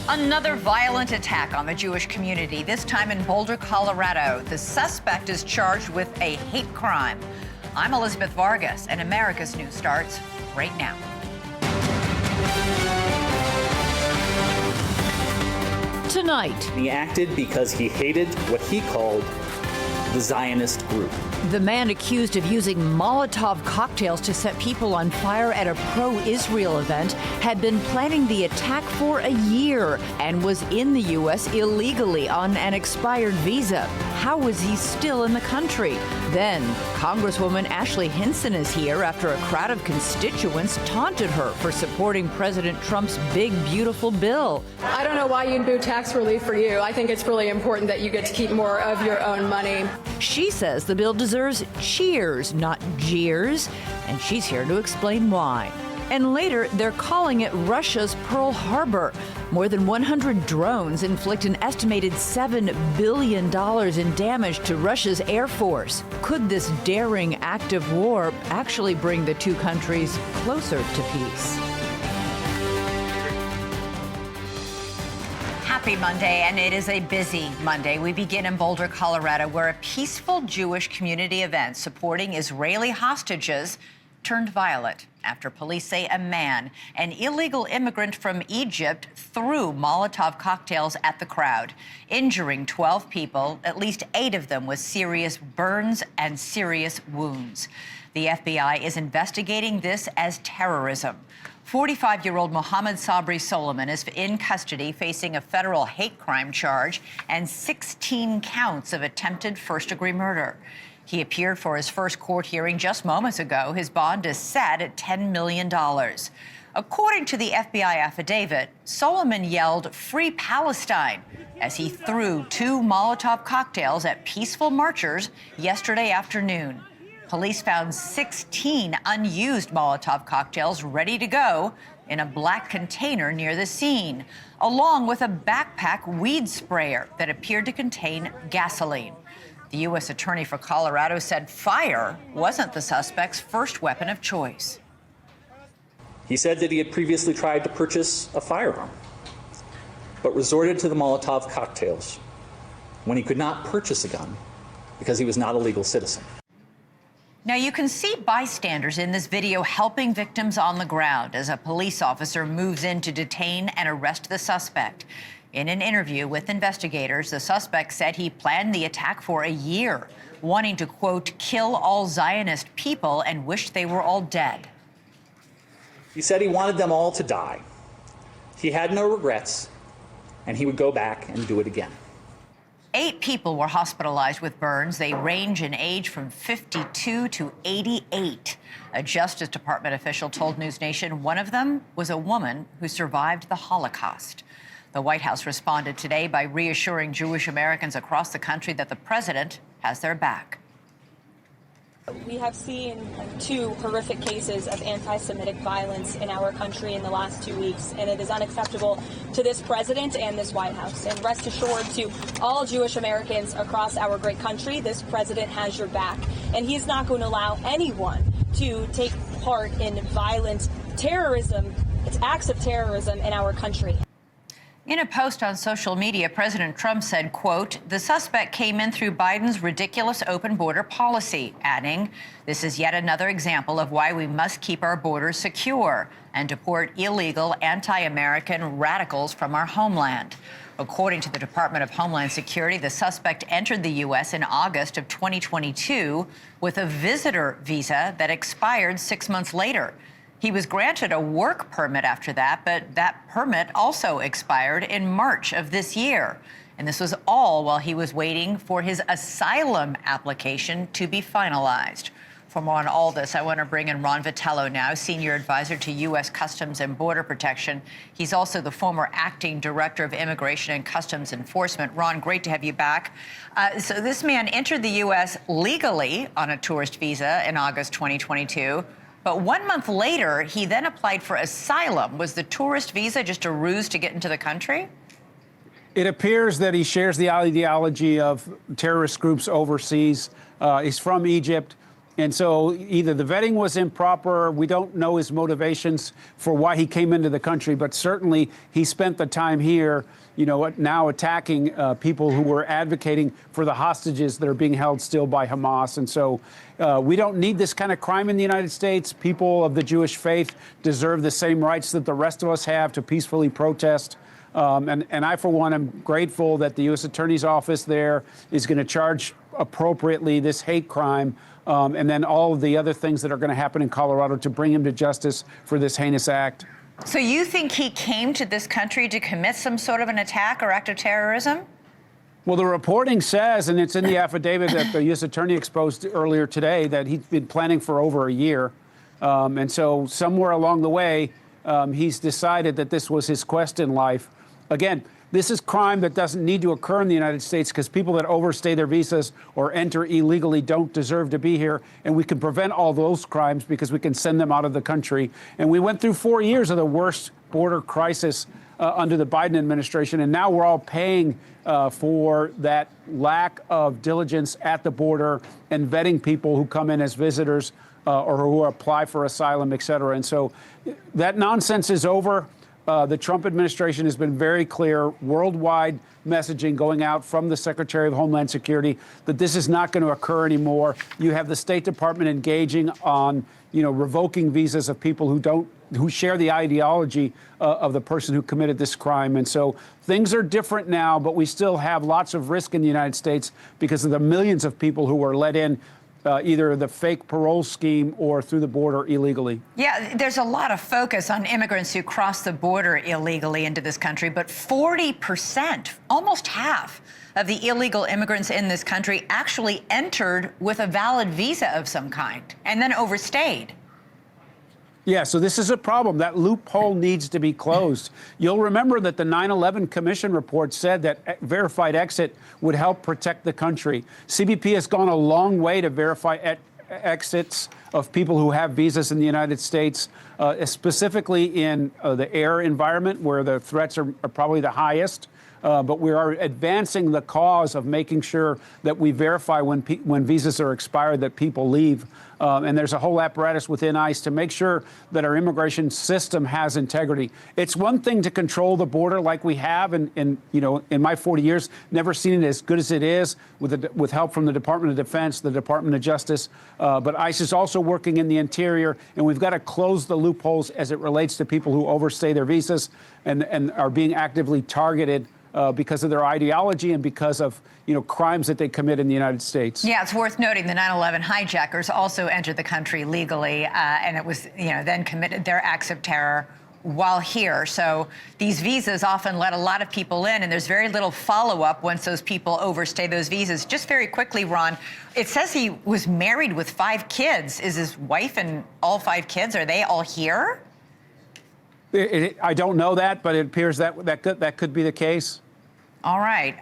Another violent attack on the Jewish community, this time in Boulder, Colorado. The suspect is charged with a hate crime. I'm Elizabeth Vargas, and America's News starts right now. Tonight, he acted because he hated what he called the Zionist group. The man accused of using Molotov cocktails to set people on fire at a pro-Israel event had been planning the attack for a year and was in the U.S. illegally on an expired visa. How was he still in the country? Then, Congresswoman Ashley Henson is here after a crowd of constituents taunted her for supporting President Trump's big, beautiful bill. I don't know why you'd do tax relief for you. I think it's really important that you get to keep more of your own money. She says the bill deserves cheers, not jeers, and she's here to explain why. And later, they're calling it Russia's Pearl Harbor. More than 100 drones inflict an estimated $7 billion in damage to Russia's Air Force. Could this daring act of war actually bring the two countries closer to peace? Happy Monday, and it is a busy Monday. We begin in Boulder, Colorado, where a peaceful Jewish community event supporting Israeli hostages turned violent after police say a man, an illegal immigrant from Egypt, threw Molotov cocktails at the crowd, injuring 12 people, at least 8 of them with serious burns and serious wounds. The FBI is investigating this as terrorism. 45-year-old Mohammed Sabri Solomon is in custody facing a federal hate crime charge and 16 counts of attempted first-degree murder. He appeared for his first court hearing just moments ago. His bond is set at $10 million. According to the FBI affidavit, Solomon yelled, "Free Palestine," as he threw 2 Molotov cocktails at peaceful marchers yesterday afternoon. Police found 16 unused Molotov cocktails ready to go in a black container near the scene, along with a backpack weed sprayer that appeared to contain gasoline. The U.S. Attorney for Colorado said fire wasn't the suspect's first weapon of choice. He said that he had previously tried to purchase a firearm, but resorted to the Molotov cocktails when he could not purchase a gun because he was not a legal citizen. Now, you can see bystanders in this video helping victims on the ground as a police officer moves in to detain and arrest the suspect. In an interview with investigators, the suspect said he planned the attack for a year, wanting to, quote, kill all Zionist people and wished they were all dead. He said he wanted them all to die. He had no regrets, and he would go back and do it again. 8 people were hospitalized with burns. They range in age from 52 to 88. A Justice Department official told NewsNation one of them was a woman who survived the Holocaust. The White House responded today by reassuring Jewish Americans across the country that the president has their back. We have seen 2 horrific cases of anti-Semitic violence in our country in the last 2 weeks, and it is unacceptable to this president and this White House. And rest assured to all Jewish Americans across our great country, this president has your back, and he is not going to allow anyone to take part in violent terrorism, it's acts of terrorism in our country. In a post on social media, President Trump said, quote, "The suspect came in through Biden's ridiculous open border policy," adding, "This is yet another example of why we must keep our borders secure and deport illegal anti-American radicals from our homeland." According to the Department of Homeland Security, the suspect entered the U.S. in August of 2022 with a visitor visa that expired 6 months later. He was granted a work permit after that, but that permit also expired in March of this year. And this was all while he was waiting for his asylum application to be finalized. For more on all this, I want to bring in Ron Vitello now, Senior Advisor to U.S. Customs and Border Protection. He's also the former Acting Director of Immigration and Customs Enforcement. Ron, great to have you back. So this man entered the U.S. legally on a tourist visa in August 2022. But 1 month later, he then applied for asylum. Was the tourist visa just a ruse to get into the country? It appears that he shares the ideology of terrorist groups overseas. He's from Egypt. And so either the vetting was improper, we don't know his motivations for why he came into the country, but certainly he spent the time here, now attacking people who were advocating for the hostages that are being held still by Hamas. And so we don't need this kind of crime in the United States. People of the Jewish faith deserve the same rights that the rest of us have to peacefully protest. And I, for one, am grateful that the U.S. Attorney's Office there is going to charge appropriately this hate crime, and then all of the other things that are going to happen in Colorado to bring him to justice for this heinous act. So you think he came to this country to commit some sort of an attack or act of terrorism? Well, the reporting says, and it's in the affidavit that the U.S. Attorney exposed earlier today, that he's been planning for over a year. And so somewhere along the way, he's decided that this was his quest in life. Again, this is crime that doesn't need to occur in the United States because people that overstay their visas or enter illegally don't deserve to be here. And we can prevent all those crimes because we can send them out of the country. And we went through 4 years of the worst border crisis under the Biden administration. And now we're all paying for that lack of diligence at the border and vetting people who come in as visitors or who apply for asylum, et cetera. And so that nonsense is over. The Trump administration has been very clear, worldwide messaging going out from the Secretary of Homeland Security that this is not going to occur anymore. You have the State Department engaging on, revoking visas of people who share the ideology of the person who committed this crime. And so things are different now, but we still have lots of risk in the United States because of the millions of people who were let in either the fake parole scheme or through the border illegally. Yeah, there's a lot of focus on immigrants who cross the border illegally into this country, but 40%, almost half of the illegal immigrants in this country actually entered with a valid visa of some kind and then overstayed. Yeah, so this is a problem. That loophole needs to be closed. You'll remember that the 9/11 Commission report said that verified exit would help protect the country. CBP has gone a long way to verify exits of people who have visas in the United States, specifically in the air environment where the threats are probably the highest. But we are advancing the cause of making sure that we verify when visas are expired that people leave. And there's a whole apparatus within ICE to make sure that our immigration system has integrity. It's one thing to control the border like we have, in my 40 years, never seen it as good as it is with help from the Department of Defense, the Department of Justice. But ICE is also working in the interior, and we've got to close the loopholes as it relates to people who overstay their visas and are being actively targeted because of their ideology and because of crimes that they commit in the United States. Yeah, it's worth noting the 9/11 hijackers also entered the country legally, and it was then committed their acts of terror while here. So these visas often let a lot of people in, and there's very little follow-up once those people overstay those visas. Just very quickly, Ron, it says he was married with 5 kids. Is his wife and all 5 kids, are they all here? I don't know that, but it appears that could be the case. All right.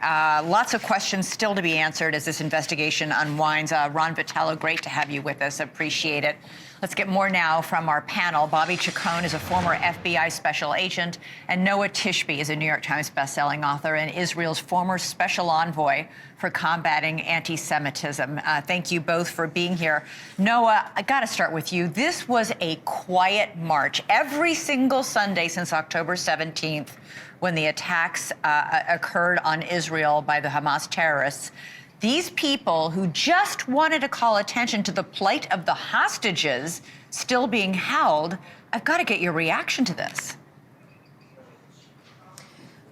Lots of questions still to be answered as this investigation unwinds. Ron Vitello, great to have you with us. Appreciate it. Let's get more now from our panel. Bobby Chacon is a former FBI special agent, and Noah Tishby is a New York Times bestselling author and Israel's former special envoy for combating anti-Semitism. Thank you both for being here. Noah, I got to start with you. This was a quiet march every single Sunday since October 17th, when the attacks occurred on Israel by the Hamas terrorists. These people who just wanted to call attention to the plight of the hostages still being held, I've got to get your reaction to this.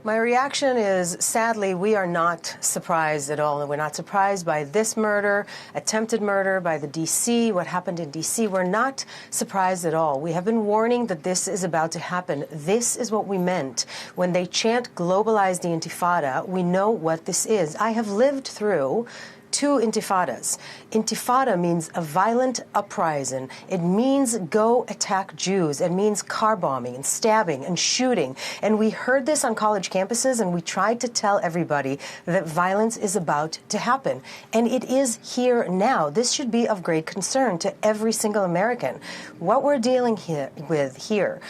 My reaction is, sadly, we are not surprised at all. We're not surprised by this murder, attempted murder by the D.C., what happened in D.C. We're not surprised at all. We have been warning that this is about to happen. This is what we meant. When they chant globalize the intifada, we know what this is. I have lived through 2 intifadas. Intifada means a violent uprising. It means go attack Jews. It means car bombing and stabbing and shooting. And we heard this on college campuses, and we tried to tell everybody that violence is about to happen. And it is here now. This should be of great concern to every single American. What we're dealing with here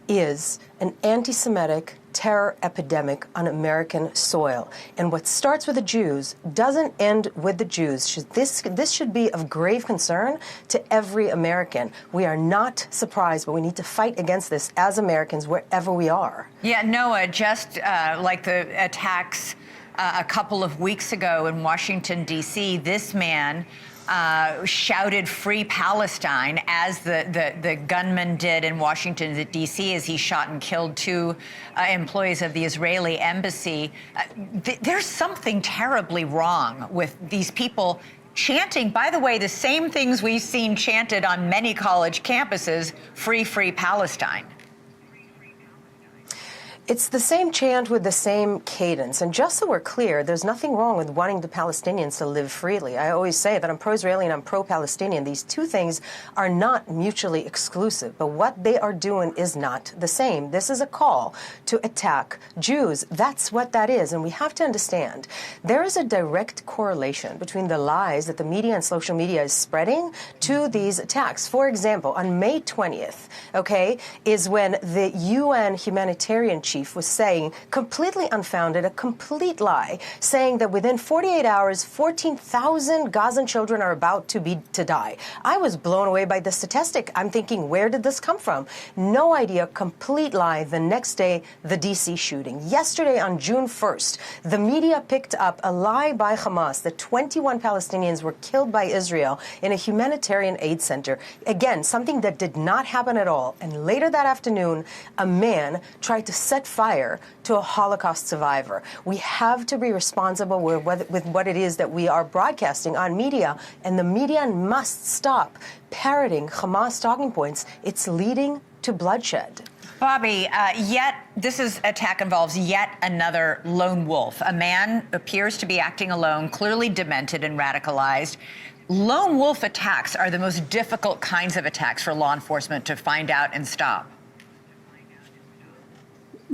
is an anti-Semitic terror epidemic on American soil. And what starts with the Jews doesn't end with the Jews. This should be of grave concern to every American. We are not surprised, but we need to fight against this as Americans wherever we are. Yeah, Noah, just like the attacks a couple of weeks ago in Washington, D.C., this man shouted "Free Palestine" as the gunman did in Washington, D.C., as he shot and killed two employees of the Israeli embassy. There's something terribly wrong with these people chanting, by the way, the same things we've seen chanted on many college campuses: "Free, free Palestine." It's the same chant with the same cadence. And just so we're clear, there's nothing wrong with wanting the Palestinians to live freely. I always say that I'm pro-Israeli and I'm pro-Palestinian. These two things are not mutually exclusive, but what they are doing is not the same. This is a call to attack Jews. That's what that is. And we have to understand there is a direct correlation between the lies that the media and social media is spreading to these attacks. For example, on May 20th, is when the UN humanitarian chief was saying, completely unfounded, a complete lie, saying that within 48 hours, 14,000 Gazan children are about to die. I was blown away by the statistic. I'm thinking, where did this come from? No idea, complete lie. The next day, the D.C. shooting. Yesterday, on June 1st, the media picked up a lie by Hamas that 21 Palestinians were killed by Israel in a humanitarian aid center. Again, something that did not happen at all. And later that afternoon, a man tried to set fire to a Holocaust survivor. We have to be responsible with what it is that we are broadcasting on media, and the media must stop parroting Hamas talking points. It's leading to bloodshed. Bobby, this attack involves yet another lone wolf. A man appears to be acting alone, clearly demented and radicalized. Lone wolf attacks are the most difficult kinds of attacks for law enforcement to find out and stop.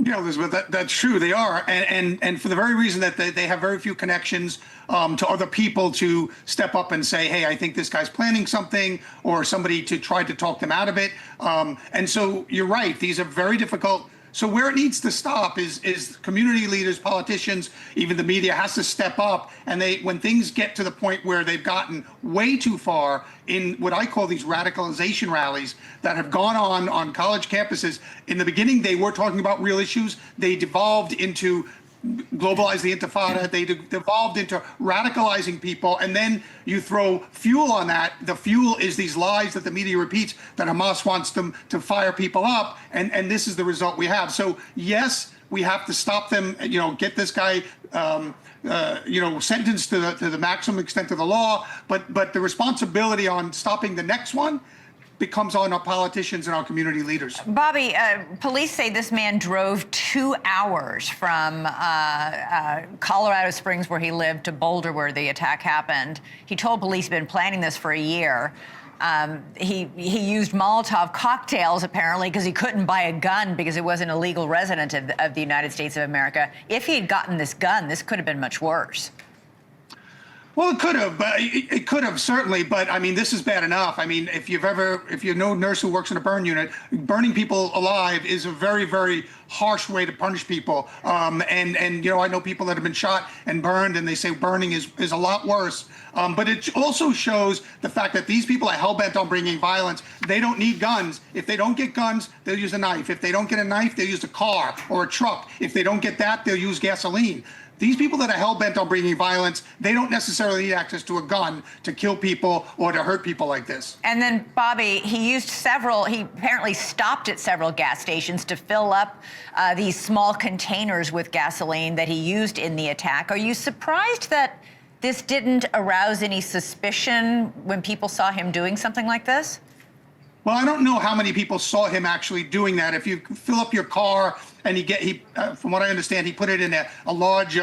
Yeah, Elizabeth, that's true. They are. And for the very reason that they have very few connections to other people to step up and say, hey, I think this guy's planning something, or somebody to try to talk them out of it. And so you're right. These are very difficult. So where it needs to stop is community leaders, politicians, even the media has to step up. And when things get to the point where they've gotten way too far in what I call these radicalization rallies that have gone on college campuses, in the beginning, they were talking about real issues. They devolved into globalize the intifada. They devolved into radicalizing people. And then you throw fuel on that. The fuel is these lies that the media repeats that Hamas wants them to fire people up. And this is the result we have. So, yes, we have to stop them, get this guy, sentenced to the maximum extent of the law. But the responsibility on stopping the next one becomes on our politicians and our community leaders. Bobby, police say this man drove 2 hours from Colorado Springs, where he lived, to Boulder, where the attack happened. He told police he'd been planning this for a year. He used Molotov cocktails, apparently, because he couldn't buy a gun because he wasn't a legal resident of the United States of America. If he had gotten this gun, this could have been much worse. Well, it could have, but it could have certainly. But I mean, this is bad enough. I mean, if you know a nurse who works in a burn unit, burning people alive is a very, very harsh way to punish people. And I know people that have been shot and burned, and they say burning is a lot worse. But it also shows the fact that these people are hell-bent on bringing violence. They don't need guns. If they don't get guns, they'll use a knife. If they don't get a knife, they'll use a car or a truck. If they don't get that, they'll use gasoline. These people that are hell-bent on bringing violence, they don't necessarily need access to a gun to kill people or to hurt people like this. And then, Bobby, he apparently stopped at several gas stations to fill up these small containers with gasoline that he used in the attack. Are you surprised that this didn't arouse any suspicion when people saw him doing something like this? Well, I don't know how many people saw him actually doing that. If you fill up your car and from what I understand, he put it in a large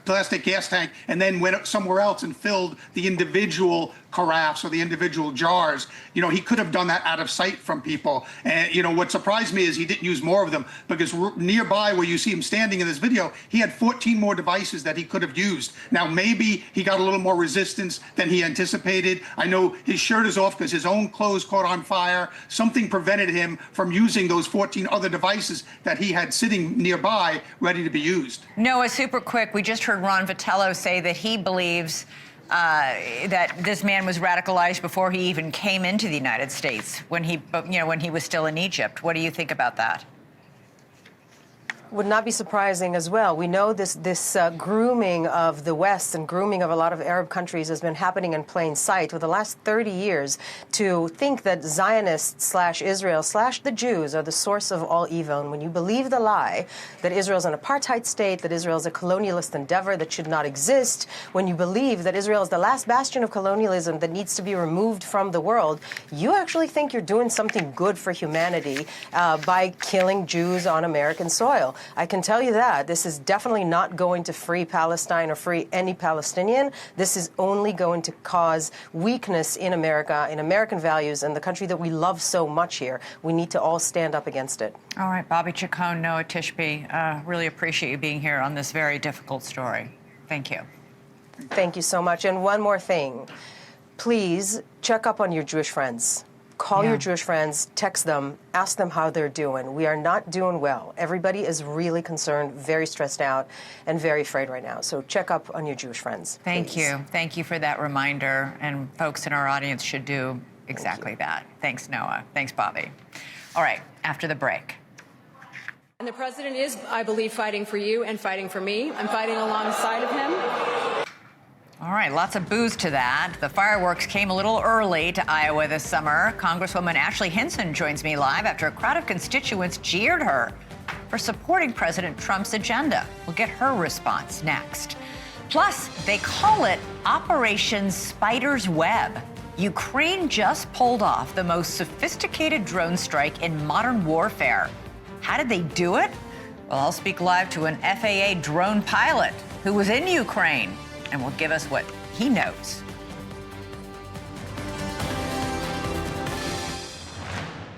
plastic gas tank, and then went somewhere else and filled the individual carafes or the individual jars. You know, he could have done that out of sight from people. And, you know, what surprised me is he didn't use more of them, because nearby where you see him standing in this video, he had 14 more devices that he could have used. Now, maybe he got a little more resistance than he anticipated. I know his shirt is off because his own clothes caught on fire. Something prevented him from using those 14 other devices that he had sitting nearby ready to be used. Noah, super quick, we just heard Ron Vitello say that he believes that this man was radicalized before he even came into the United States, when he was still in Egypt. What do you think about that? Would not be surprising as well. We know this grooming of the West and grooming of a lot of Arab countries has been happening in plain sight for the last 30 years to think that Zionists / Israel / the Jews are the source of all evil. And when you believe the lie that Israel is an apartheid state, that Israel is a colonialist endeavor that should not exist, when you believe that Israel is the last bastion of colonialism that needs to be removed from the world, you actually think you're doing something good for humanity by killing Jews on American soil. I can tell you that. This is definitely not going to free Palestine or free any Palestinian. This is only going to cause weakness in America, in American values, and the country that we love so much here. We need to all stand up against it. All right, Bobby Chacon, Noah Tishby, really appreciate you being here on this very difficult story. Thank you. Thank you so much. And one more thing. Please check up on your Jewish friends. Call your Jewish friends, text them, ask them how they're doing. We are not doing well. Everybody is really concerned, very stressed out, and very afraid right now. So check up on your Jewish friends. Thank you. Thank you for that reminder. And folks in our audience should do exactly that. Thanks, Noah. Thanks, Bobby. All right, after the break. And the president is, I believe, fighting for you and fighting for me. I'm fighting alongside of him. All right, lots of booze to that. The fireworks came a little early to Iowa this summer. Congresswoman Ashley Henson joins me live after a crowd of constituents jeered her for supporting President Trump's agenda. We'll get her response next. Plus, they call it Operation Spider's Web. Ukraine just pulled off the most sophisticated drone strike in modern warfare. How did they do it? Well, I'll speak live to an FAA drone pilot who was in Ukraine and will give us what he knows.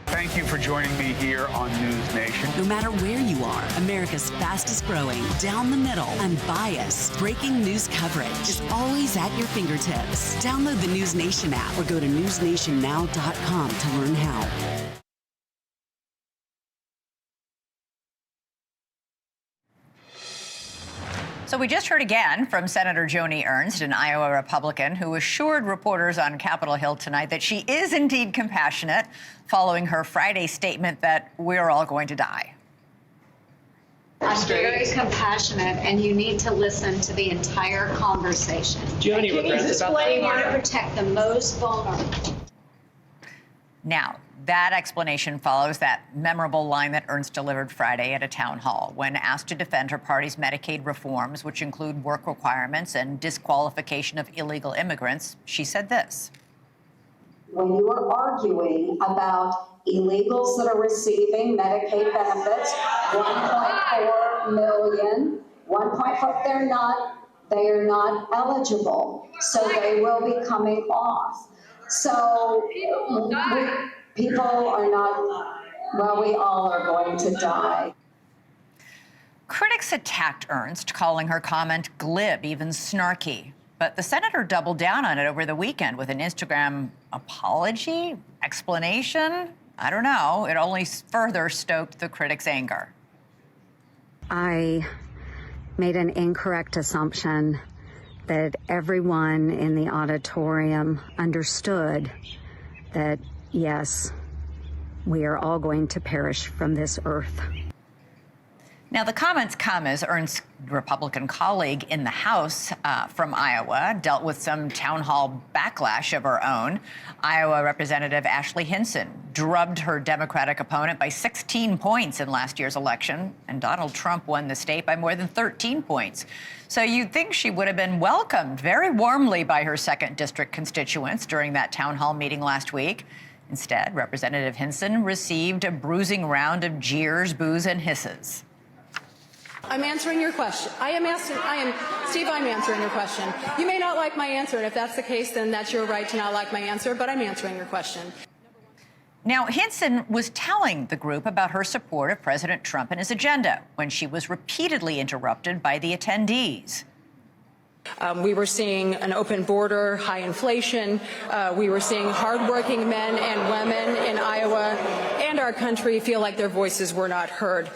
Thank you for joining me here on NewsNation. No matter where you are, America's fastest growing, down the middle, unbiased, breaking news coverage is always at your fingertips. Download the NewsNation app or go to newsnationnow.com to learn how. So we just heard again from Senator Joanie Ernst, an Iowa Republican, who assured reporters on Capitol Hill tonight that she is indeed compassionate following her Friday statement that we're all going to die. I'm very compassionate, and you need to listen to the entire conversation. Do you have any regrets about that? We want to protect the most vulnerable. Now, that explanation follows that memorable line that Ernst delivered Friday at a town hall when asked to defend her party's Medicaid reforms, which include work requirements and disqualification of illegal immigrants. She said this. When you are arguing about illegals that are receiving Medicaid benefits, 1.4 million, 1.4, they are not eligible, so they will be coming off. So people are not, well, we all are going to die. Critics attacked Ernst, calling her comment glib, even snarky. But the senator doubled down on it over the weekend with an Instagram apology, explanation. I don't know. It only further stoked the critics' anger. I made an incorrect assumption that everyone in the auditorium understood that, yes, we are all going to perish from this earth. Now, the comments come as Ernst's Republican colleague in the House from Iowa dealt with some town hall backlash of her own. Iowa Representative Ashley Henson drubbed her Democratic opponent by 16 points in last year's election, and Donald Trump won the state by more than 13 points. So you'd think she would have been welcomed very warmly by her 2nd District constituents during that town hall meeting last week. Instead, Representative Henson received a bruising round of jeers, boos, and hisses. I'm answering your question. I'm answering your question. You may not like my answer, and if that's the case, then that's your right to not like my answer, but I'm answering your question. Now, Henson was telling the group about her support of President Trump and his agenda when she was repeatedly interrupted by the attendees. We were seeing an open border, high inflation. We were seeing hardworking men and women in Iowa and our country feel like their voices were not heard.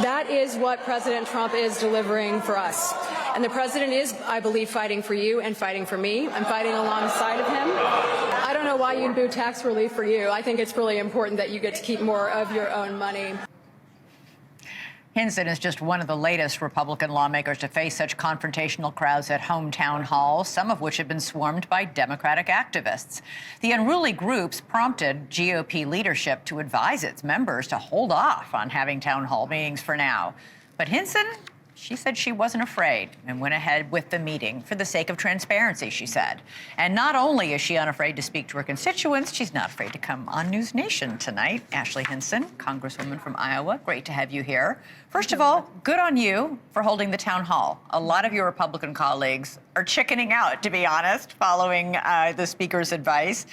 That is what President Trump is delivering for us. And the president is, I believe, fighting for you and fighting for me. I'm fighting alongside of him. I don't know why you'd boo tax relief for you. I think it's really important that you get to keep more of your own money. Henson is just one of the latest Republican lawmakers to face such confrontational crowds at hometown halls, some of which have been swarmed by Democratic activists. The unruly groups prompted GOP leadership to advise its members to hold off on having town hall meetings for now. But Henson, she said she wasn't afraid and went ahead with the meeting for the sake of transparency, she said. And not only is she unafraid to speak to her constituents, she's not afraid to come on NewsNation tonight. Ashley Henson, Congresswoman from Iowa, great to have you here. First of all, good on you for holding the town hall. A lot of your Republican colleagues are chickening out, to be honest, following the speaker's advice.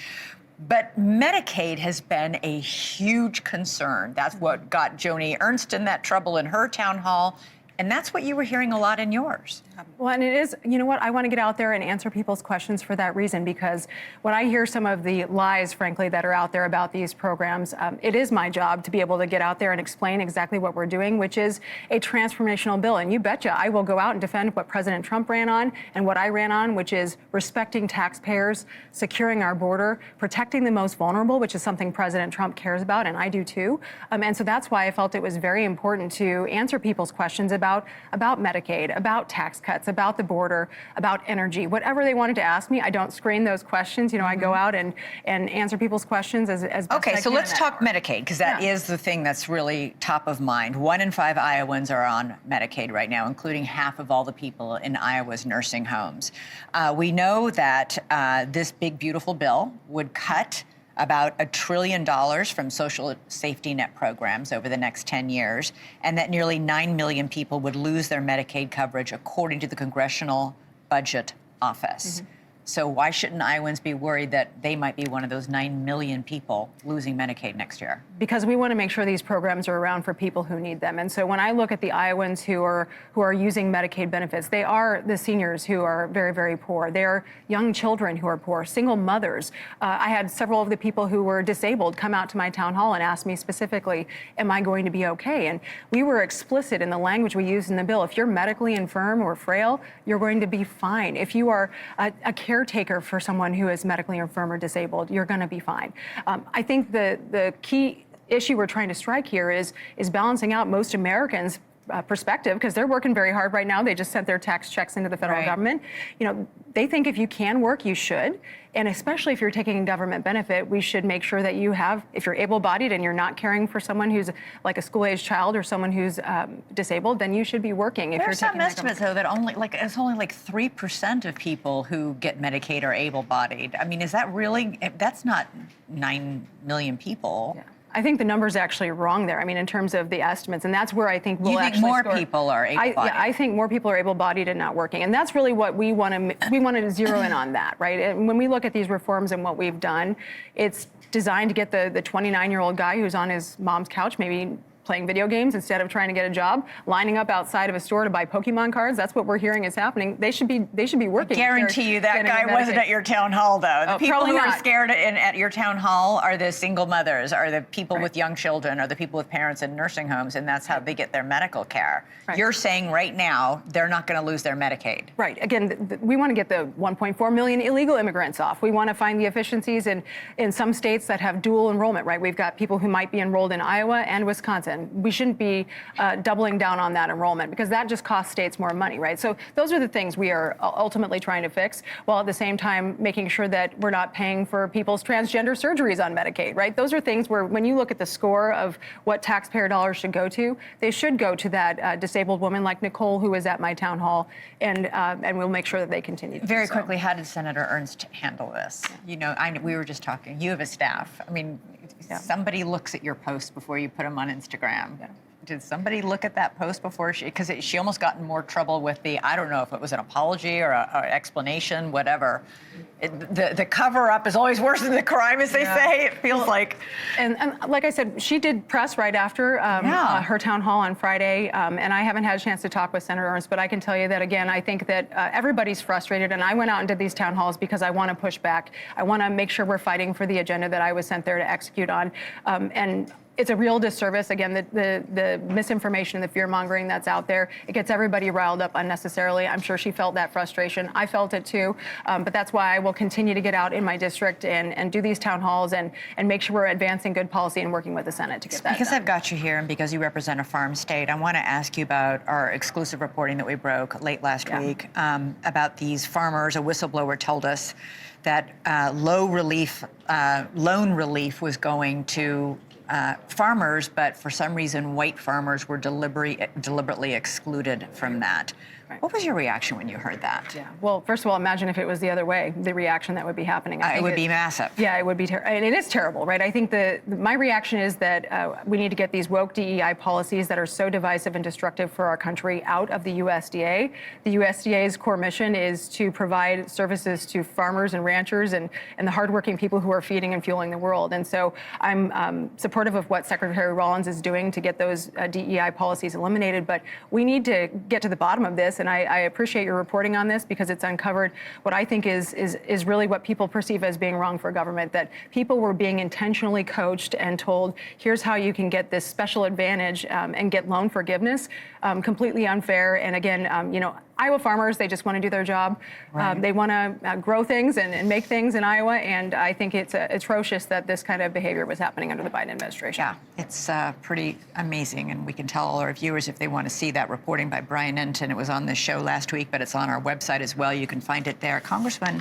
But Medicaid has been a huge concern. That's what got Joanie Ernst in that trouble in her town hall. And that's what you were hearing a lot in yours. Well, and it is, you know what, I want to get out there and answer people's questions for that reason, because when I hear some of the lies, frankly, that are out there about these programs, it is my job to be able to get out there and explain exactly what we're doing, which is a transformational bill. And you betcha I will go out and defend what President Trump ran on and what I ran on, which is respecting taxpayers, securing our border, protecting the most vulnerable, which is something President Trump cares about, and I do too. And so that's why I felt it was very important to answer people's questions about Medicaid, about tax cuts, about the border, about energy, whatever they wanted to ask me. I don't screen those questions. You know, I go out and answer people's questions as best I Okay, so can. let's talk Medicaid, because that is the thing that's really top of mind. 1 in 5 Iowans are on Medicaid right now, including half of all the people in Iowa's nursing homes. We know that this big, beautiful bill would cut about $1 trillion from social safety net programs over the next 10 years, and that nearly 9 million people would lose their Medicaid coverage, according to the Congressional Budget Office. So why shouldn't Iowans be worried that they might be one of those 9 million people losing Medicaid next year? Because we want to make sure these programs are around for people who need them. And so when I look at the Iowans who are using Medicaid benefits, they are the seniors who are very, very poor. They are young children who are poor, single mothers. I had several of the people who were disabled come out to my town hall and ask me specifically, am I going to be okay? And we were explicit in the language we used in the bill. If you're medically infirm or frail, you're going to be fine. If you are a caretaker for someone who is medically infirm or disabled, you're going to be fine. I think the key issue we're trying to strike here is balancing out most Americans' perspective, because they're working very hard right now. They just sent their tax checks into the federal government. You know, they think if you can work, you should. And especially if you're taking a government benefit, we should make sure that you have, if you're able-bodied and you're not caring for someone who's like a school-age child or someone who's disabled, then you should be working. If There's some estimates, though, that it's only like 3% of people who get Medicaid are able-bodied. I mean, is that really? That's not 9 million people. Yeah. I think the number's actually wrong there. I mean, in terms of the estimates, and that's where I think we'll you think actually more people are able-bodied? I think more people are able-bodied and not working, and that's really what we want to zero in on that, right? And when we look at these reforms and what we've done, it's designed to get the 29-year-old guy who's on his mom's couch, maybe playing video games instead of trying to get a job, lining up outside of a store to buy Pokemon cards. That's what we're hearing is happening. They should be working. I guarantee you that guy wasn't at your town hall, though. The people who are scared at your town hall are the single mothers, are the people with young children, are the people with parents in nursing homes, and that's how they get their medical care. You're saying right now they're not going to lose their Medicaid. Right. Again, we want to get the 1.4 million illegal immigrants off. We want to find the efficiencies in some states that have dual enrollment, right? We've got people who might be enrolled in Iowa and Wisconsin. We shouldn't be doubling down on that enrollment, because that just costs states more money, right? So those are the things we are ultimately trying to fix, while at the same time making sure that we're not paying for people's transgender surgeries on Medicaid, right? Those are things where, when you look at the score of what taxpayer dollars should go to, they should go to that disabled woman like Nicole, who was at my town hall, and we'll make sure that they continue to Very do so. quickly, how did Senator Ernst handle this? You know, we were just talking. You have a staff. I mean, somebody looks at your posts before you put them on Instagram. Did somebody look at that post before because she almost got in more trouble with I don't know if it was an apology or an explanation, whatever. The cover-up is always worse than the crime, as they say. It feels like. And like I said, she did press right after her town hall on Friday, and I haven't had a chance to talk with Senator Ernst, but I can tell you that, again, I think that everybody's frustrated, and I went out and did these town halls because I want to push back. I want to make sure we're fighting for the agenda that I was sent there to execute on. And it's a real disservice. Again, the misinformation, the fear-mongering that's out there, it gets everybody riled up unnecessarily. I'm sure she felt that frustration. I felt it too. But that's why I will continue to get out in my district and do these town halls and make sure we're advancing good policy and working with the Senate to get that Because done. I've got you here and because you represent a farm state, I want to ask you about our exclusive reporting that we broke late last week about these farmers. A whistleblower told us that loan relief was going to farmers, but for some reason, white farmers were deliberately excluded from that. Right. What was your reaction when you heard that? Yeah. Well, first of all, imagine if it was the other way, the reaction that would be happening. It would be massive. Yeah, it would be terrible. And it is terrible, right? I think my reaction is that we need to get these woke DEI policies that are so divisive and destructive for our country out of the USDA. The USDA's core mission is to provide services to farmers and ranchers and the hardworking people who are feeding and fueling the world. And so I'm supportive of what Secretary Rollins is doing to get those DEI policies eliminated. But we need to get to the bottom of this. And I appreciate your reporting on this because it's uncovered what I think is really what people perceive as being wrong for government, that people were being intentionally coached and told, here's how you can get this special advantage and get loan forgiveness. Completely unfair. And again, Iowa farmers, they just want to do their job. Right. They want to grow things and make things in Iowa. And I think it's atrocious that this kind of behavior was happening under the Biden administration. Yeah, it's pretty amazing. And we can tell all our viewers if they want to see that reporting by Brian Enton. It was on this show last week, but it's on our website as well. You can find it there. Congressman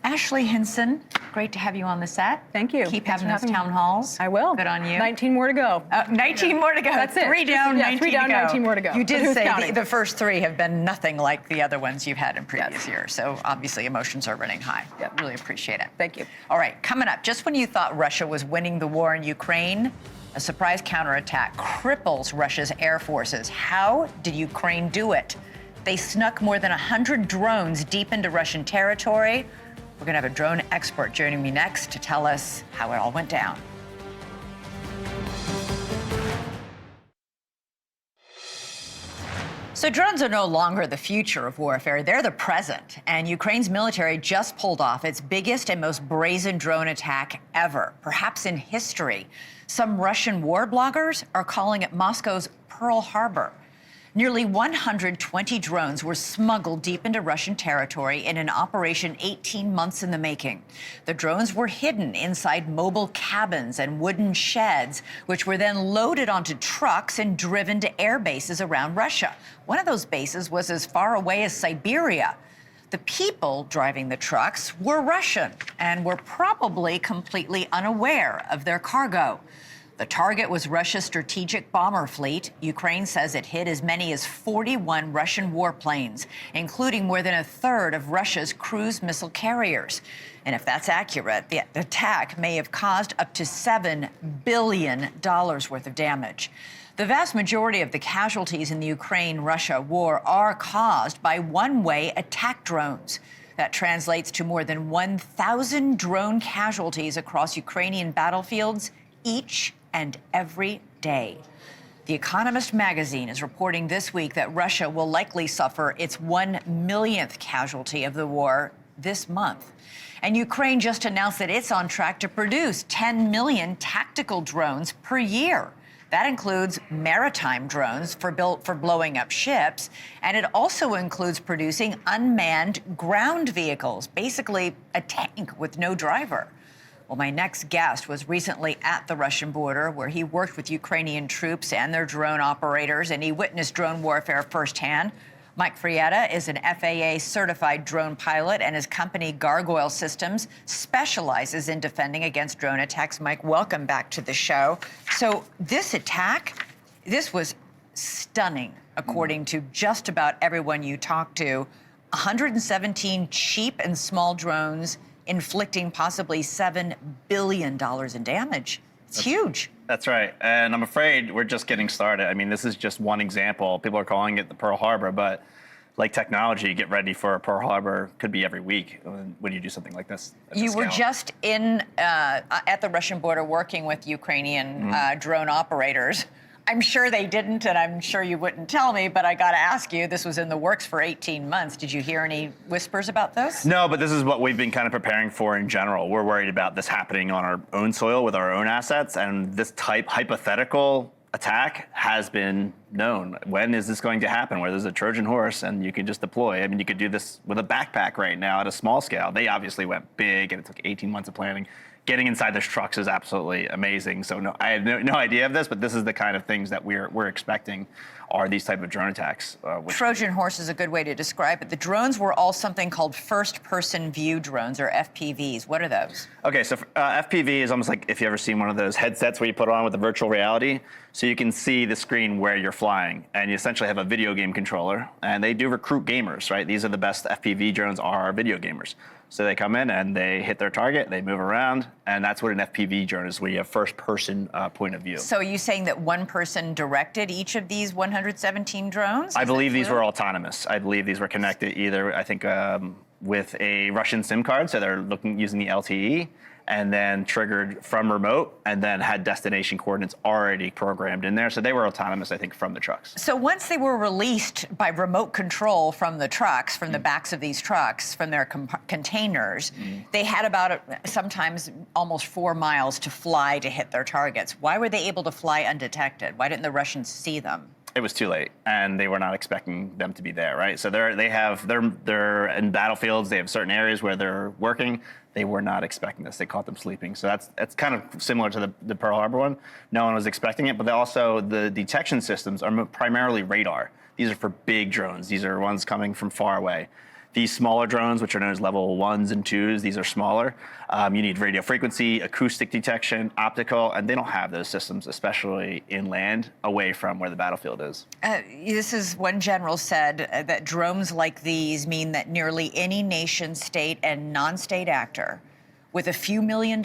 Ashley Henson, great to have you on the set. Thank you. Keep having those town halls. I will. Good on you. 19 more to go. 19 more to go. That's it. 3 down, 19 3 down, to go. 19 more to go. You did say the first 3 have been nothing like the other ones you've had in previous years. So obviously emotions are running high. Yep. Really appreciate it. Thank you. All right, coming up, just when you thought Russia was winning the war in Ukraine, a surprise counterattack cripples Russia's air forces. How did Ukraine do it? They snuck more than 100 drones deep into Russian territory. We're going to have a drone expert joining me next to tell us how it all went down. So drones are no longer the future of warfare. They're the present. And Ukraine's military just pulled off its biggest and most brazen drone attack ever, perhaps in history. Some Russian war bloggers are calling it Moscow's Pearl Harbor. Nearly 120 drones were smuggled deep into Russian territory in an operation 18 months in the making. The drones were hidden inside mobile cabins and wooden sheds, which were then loaded onto trucks and driven to air bases around Russia. One of those bases was as far away as Siberia. The people driving the trucks were Russian and were probably completely unaware of their cargo. The target was Russia's strategic bomber fleet. Ukraine says it hit as many as 41 Russian warplanes, including more than a third of Russia's cruise missile carriers. And if that's accurate, the attack may have caused up to $7 billion worth of damage. The vast majority of the casualties in the Ukraine-Russia war are caused by one-way attack drones. That translates to more than 1,000 drone casualties across Ukrainian battlefields each and every day. The Economist magazine is reporting this week that Russia will likely suffer its 1 millionth casualty of the war this month. And Ukraine just announced that it's on track to produce 10 million tactical drones per year. That includes maritime drones for blowing up ships, and it also includes producing unmanned ground vehicles, basically a tank with no driver. Well, my next guest was recently at the Russian border where he worked with Ukrainian troops and their drone operators, and he witnessed drone warfare firsthand. Mike Frietta is an FAA-certified drone pilot, and his company, Gargoyle Systems, specializes in defending against drone attacks. Mike, welcome back to the show. So this attack, this was stunning, according to just about everyone you talked to. 117 cheap and small drones inflicting possibly $7 billion in damage. It's huge. That's right. And I'm afraid we're just getting started. I mean, this is just one example. People are calling it the Pearl Harbor, but like technology, get ready for Pearl Harbor could be every week when you do something like this. You were just at the Russian border working with Ukrainian drone operators. I'm sure they didn't, and I'm sure you wouldn't tell me, but I got to ask you, this was in the works for 18 months. Did you hear any whispers about this? No, but this is what we've been kind of preparing for in general. We're worried about this happening on our own soil with our own assets, and this type hypothetical attack has been known. When is this going to happen, where there's a Trojan horse and you can just deploy? I mean, you could do this with a backpack right now at a small scale. They obviously went big, and it took 18 months of planning. Getting inside those trucks is absolutely amazing. So no, I had no idea of this, but this is the kind of things that we're expecting are these type of drone attacks. Trojan horse is a good way to describe it. The drones were all something called first-person view drones, or FPVs. What are those? Okay, so FPV is almost like if you ever seen one of those headsets where you put on with the virtual reality, so you can see the screen where you're flying, and you essentially have a video game controller, and they do recruit gamers, right? These are the best FPV drones are video gamers. So they come in and they hit their target, they move around, and that's what an FPV drone is, where you have first-person point of view. So are you saying that one person directed each of these 117 drones? I believe these were autonomous. I believe these were connected either, I think, with a Russian SIM card, so they're using the LTE, and then triggered from remote, and then had destination coordinates already programmed in there. So they were autonomous, I think, from the trucks. So once they were released by remote control from the trucks, from the backs of these trucks, from their containers, they had about sometimes almost 4 miles to fly to hit their targets. Why were they able to fly undetected? Why didn't the Russians see them? It was too late, and they were not expecting them to be there, right? So they're in battlefields. They have certain areas where they're working. They were not expecting this. They caught them sleeping. So that's kind of similar to the Pearl Harbor one. No one was expecting it, but also the detection systems are primarily radar. These are for big drones. These are ones coming from far away. These smaller drones, which are known as level 1s and 2s, these are smaller. You need radio frequency, acoustic detection, optical, and they don't have those systems, especially inland, away from where the battlefield is. This is one general said that drones like these mean that nearly any nation, state, and non-state actor with a few $1 million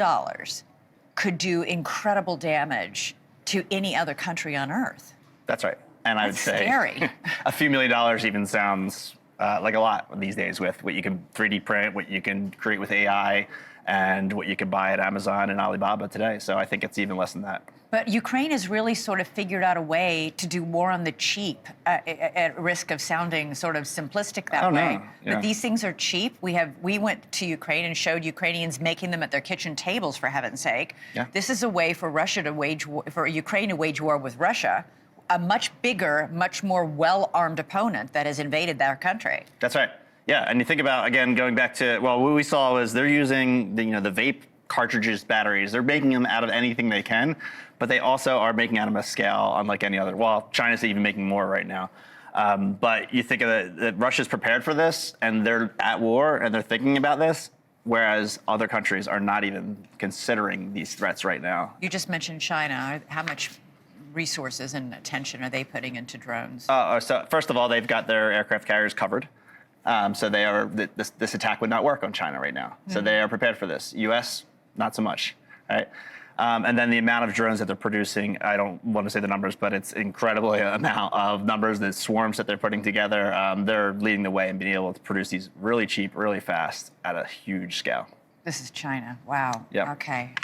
could do incredible damage to any other country on Earth. That's right. And I would say scary. a few $1 million even sounds like a lot these days, with what you can 3D print, what you can create with AI, and what you can buy at Amazon and Alibaba today. So I think it's even less than that. But Ukraine has really sort of figured out a way to do war on the cheap, at risk of sounding sort of simplistic that way. Yeah. But these things are cheap. We went to Ukraine and showed Ukrainians making them at their kitchen tables, for heaven's sake. Yeah. This is a way for Ukraine to wage war with Russia, a much bigger, much more well-armed opponent that has invaded their country. That's right. Yeah, and you think about, again, going back to, well, what we saw was they're using the vape cartridges, batteries. They're making them out of anything they can, but they also are making out of a scale unlike any other. Well, China's even making more right now. But you think of that Russia's prepared for this, and they're at war, and they're thinking about this, whereas other countries are not even considering these threats right now. You just mentioned China. How much resources and attention are they putting into drones? So first of all, they've got their aircraft carriers covered. So they are this attack would not work on China right now. So they are prepared for this. U.S. not so much, right? And then the amount of drones that they're producing, I don't want to say the numbers, but it's incredible amount of numbers, the swarms that they're putting together. They're leading the way and being able to produce these really cheap, really fast at a huge scale. This is China. Wow. Yep. Okay.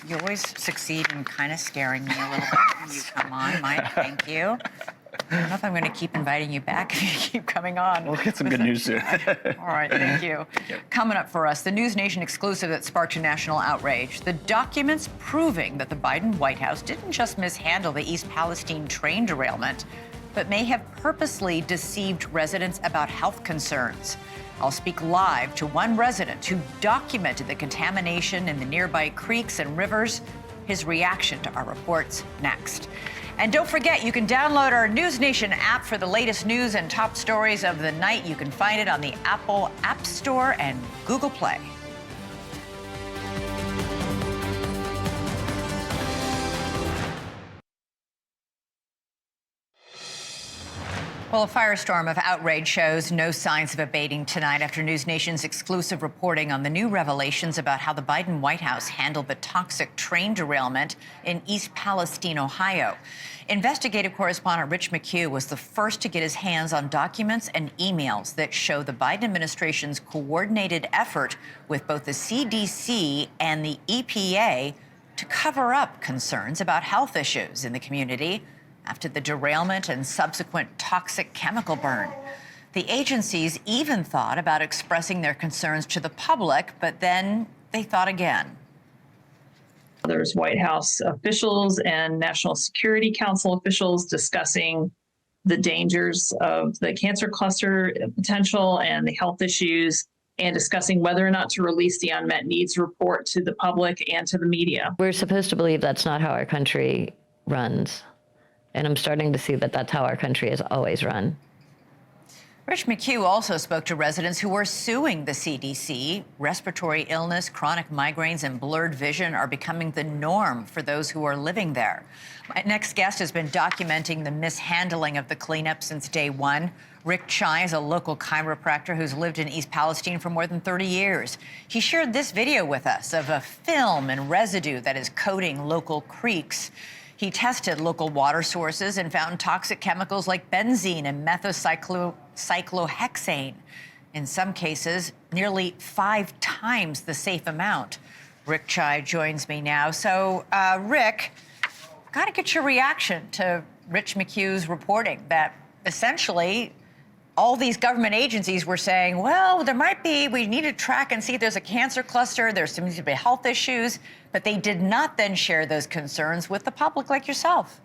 You always succeed in kind of scaring me a little bit when you come on, Mike. Thank you. I don't know if I'm going to keep inviting you back if you keep coming on. We'll get some good news soon. All right, thank you. Coming up for us, the NewsNation exclusive that sparked a national outrage. The documents proving that the Biden White House didn't just mishandle the East Palestine train derailment, but may have purposely deceived residents about health concerns. I'll speak live to one resident who documented the contamination in the nearby creeks and rivers. His reaction to our reports next. And don't forget, you can download our NewsNation app for the latest news and top stories of the night. You can find it on the Apple App Store and Google Play. Well, a firestorm of outrage shows no signs of abating tonight after NewsNation's exclusive reporting on the new revelations about how the Biden White House handled the toxic train derailment in East Palestine, Ohio. Investigative correspondent Rich McHugh was the first to get his hands on documents and emails that show the Biden administration's coordinated effort with both the CDC and the EPA to cover up concerns about health issues in the community after the derailment and subsequent toxic chemical burn. The agencies even thought about expressing their concerns to the public, but then they thought again. There's White House officials and National Security Council officials discussing the dangers of the cancer cluster potential and the health issues, and discussing whether or not to release the unmet needs report to the public and to the media. We're supposed to believe that's not how our country runs. And I'm starting to see that that's how our country has always run. Rich McHugh also spoke to residents who are suing the CDC. Respiratory illness, chronic migraines, and blurred vision are becoming the norm for those who are living there. My next guest has been documenting the mishandling of the cleanup since day one. Rick Chai is a local chiropractor who's lived in East Palestine for more than 30 years. He shared this video with us of a film and residue that is coating local creeks. He tested local water sources and found toxic chemicals like benzene and methocyclohexane. In some cases, nearly 5 times the safe amount. Rick Chai joins me now. So, Rick, got to get your reaction to Rich McHugh's reporting that essentially all these government agencies were saying, well, we need to track and see if there's a cancer cluster, there seems to be health issues, but they did not then share those concerns with the public like yourself.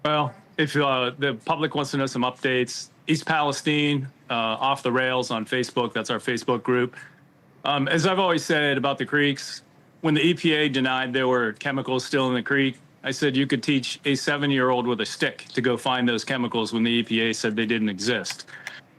Well, if the public wants to know some updates, East Palestine, off the rails on Facebook, that's our Facebook group. As I've always said about the creeks, when the EPA denied there were chemicals still in the creek, I said you could teach a 7-year-old with a stick to go find those chemicals when the EPA said they didn't exist.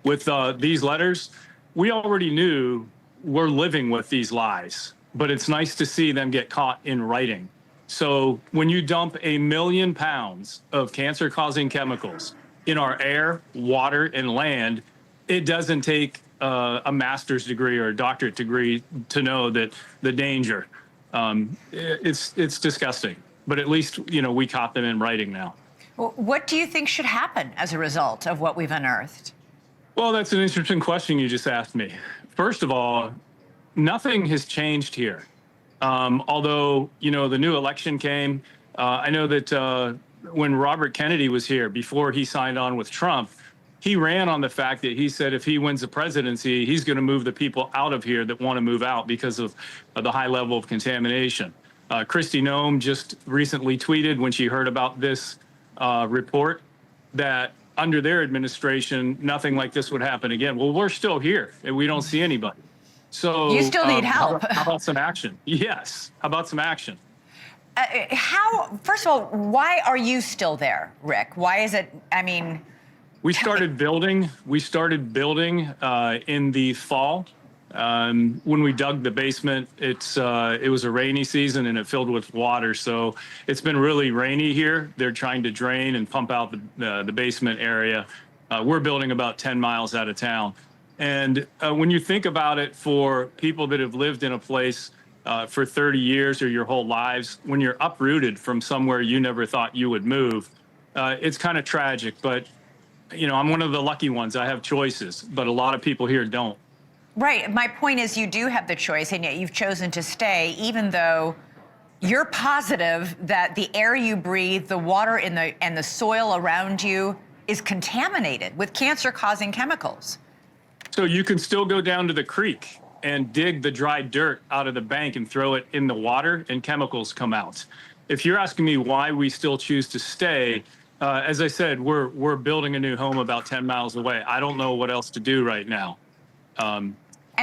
With these letters, we already knew we're living with these lies, but it's nice to see them get caught in writing. So when you dump 1 million pounds of cancer-causing chemicals in our air, water, and land, it doesn't take a master's degree or a doctorate degree to know that the danger. It's disgusting. But at least, we caught them in writing now. Well, what do you think should happen as a result of what we've unearthed? Well, that's an interesting question you just asked me. First of all, nothing has changed here. Although, the new election came, I know that when Robert Kennedy was here, before he signed on with Trump, he ran on the fact that he said if he wins the presidency, he's going to move the people out of here that want to move out because of the high level of contamination. Kristi Noem just recently tweeted when she heard about this report that under their administration, nothing like this would happen again. Well, we're still here and we don't see anybody. So you still need help. How about some action? Yes. How about some action? First of all, why are you still there, Rick? Why is it, We started building in the fall. When we dug the basement, it was a rainy season and it filled with water. So it's been really rainy here. They're trying to drain and pump out the basement area. We're building about 10 miles out of town. And when you think about it, for people that have lived in a place for 30 years or your whole lives, when you're uprooted from somewhere you never thought you would move, it's kind of tragic. But, I'm one of the lucky ones. I have choices, but a lot of people here don't. Right. My point is you do have the choice, and yet you've chosen to stay, even though you're positive that the air you breathe, the water and the soil around you is contaminated with cancer-causing chemicals. So you can still go down to the creek and dig the dry dirt out of the bank and throw it in the water, and chemicals come out. If you're asking me why we still choose to stay, as I said, we're building a new home about 10 miles away. I don't know what else to do right now. And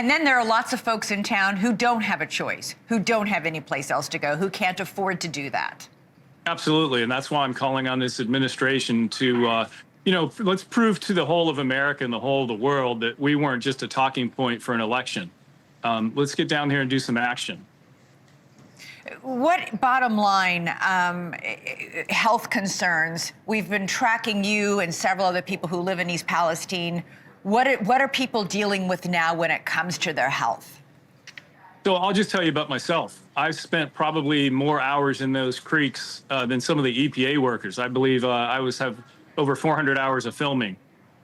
then there are lots of folks in town who don't have a choice, who don't have any place else to go, who can't afford to do that. Absolutely. And that's why I'm calling on this administration to, let's prove to the whole of America and the whole of the world that we weren't just a talking point for an election. Let's get down here and do some action. What bottom line health concerns? We've been tracking you and several other people who live in East Palestine. What are people dealing with now when it comes to their health? So I'll just tell you about myself. I've spent probably more hours in those creeks than some of the EPA workers. I believe I have over 400 hours of filming.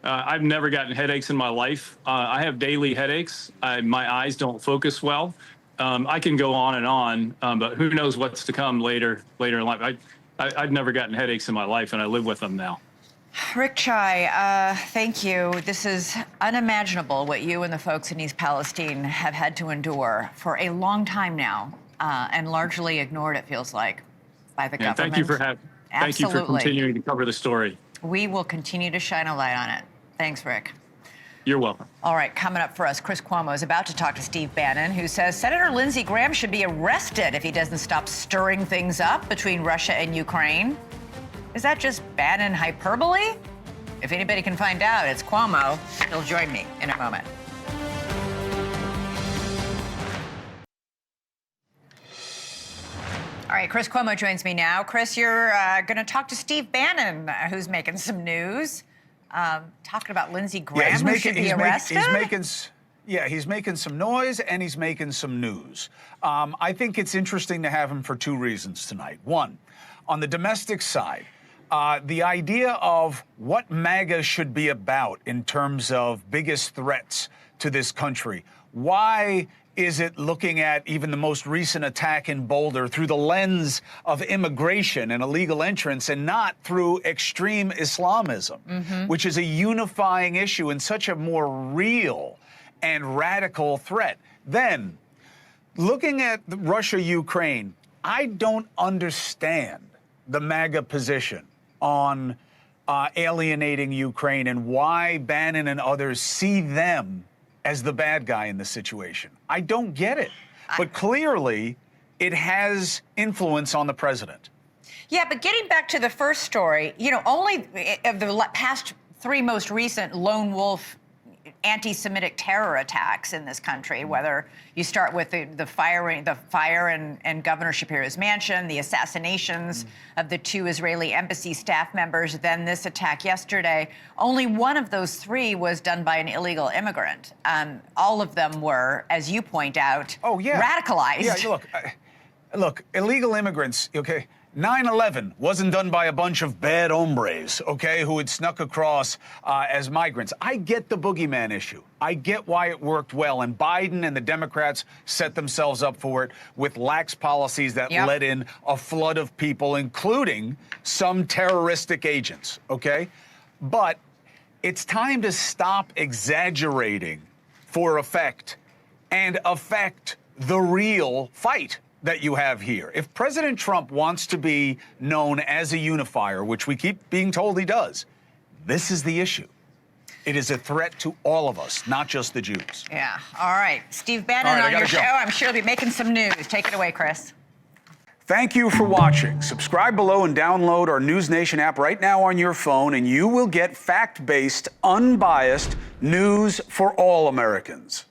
I've never gotten headaches in my life. I have daily headaches. My eyes don't focus well. I can go on and on, but who knows what's to come later in life. I've never gotten headaches in my life, and I live with them now. Rick Chai, thank you. This is unimaginable what you and the folks in East Palestine have had to endure for a long time now, and largely ignored, it feels like, by the government. Thank you for Thank you for continuing to cover the story. We will continue to shine a light on it. Thanks, Rick. You're welcome. All right, coming up for us, Chris Cuomo is about to talk to Steve Bannon, who says Senator Lindsey Graham should be arrested if he doesn't stop stirring things up between Russia and Ukraine. Is that just Bannon hyperbole? If anybody can find out, it's Cuomo. He'll join me in a moment. All right, Chris Cuomo joins me now. Chris, you're going to talk to Steve Bannon, who's making some news. Talking about Lindsey Graham, who should be arrested? He's making some noise and he's making some news. I think it's interesting to have him for two reasons tonight. One, on the domestic side, the idea of what MAGA should be about in terms of biggest threats to this country. Why is it looking at even the most recent attack in Boulder through the lens of immigration and illegal entrance and not through extreme Islamism, which is a unifying issue and such a more real and radical threat? Then, looking at Russia-Ukraine, I don't understand the MAGA position on alienating Ukraine and why Bannon and others see them as the bad guy in this situation. I don't get it. But clearly, it has influence on the president. Yeah, but getting back to the first story, only of the past three most recent lone wolf anti-Semitic terror attacks in this country, whether you start with the fire in Governor Shapiro's mansion, the assassinations of the two Israeli embassy staff members, then this attack yesterday, only one of those three was done by an illegal immigrant. All of them were, as you point out, radicalized. Yeah, look, illegal immigrants, okay? 9/11 wasn't done by a bunch of bad hombres, okay, who had snuck across as migrants. I get the boogeyman issue. I get why it worked well, and Biden and the Democrats set themselves up for it with lax policies that led in a flood of people, including some terroristic agents, okay? But it's time to stop exaggerating for effect and affect the real fight that you have here. If President Trump wants to be known as a unifier, which we keep being told he does, this is the issue. It is a threat to all of us, not just the Jews. Yeah. All right. Steve Bannon on your show. I'm sure he'll be making some news. Take it away, Chris. Thank you for watching. Subscribe below and download our NewsNation app right now on your phone, and you will get fact-based, unbiased news for all Americans.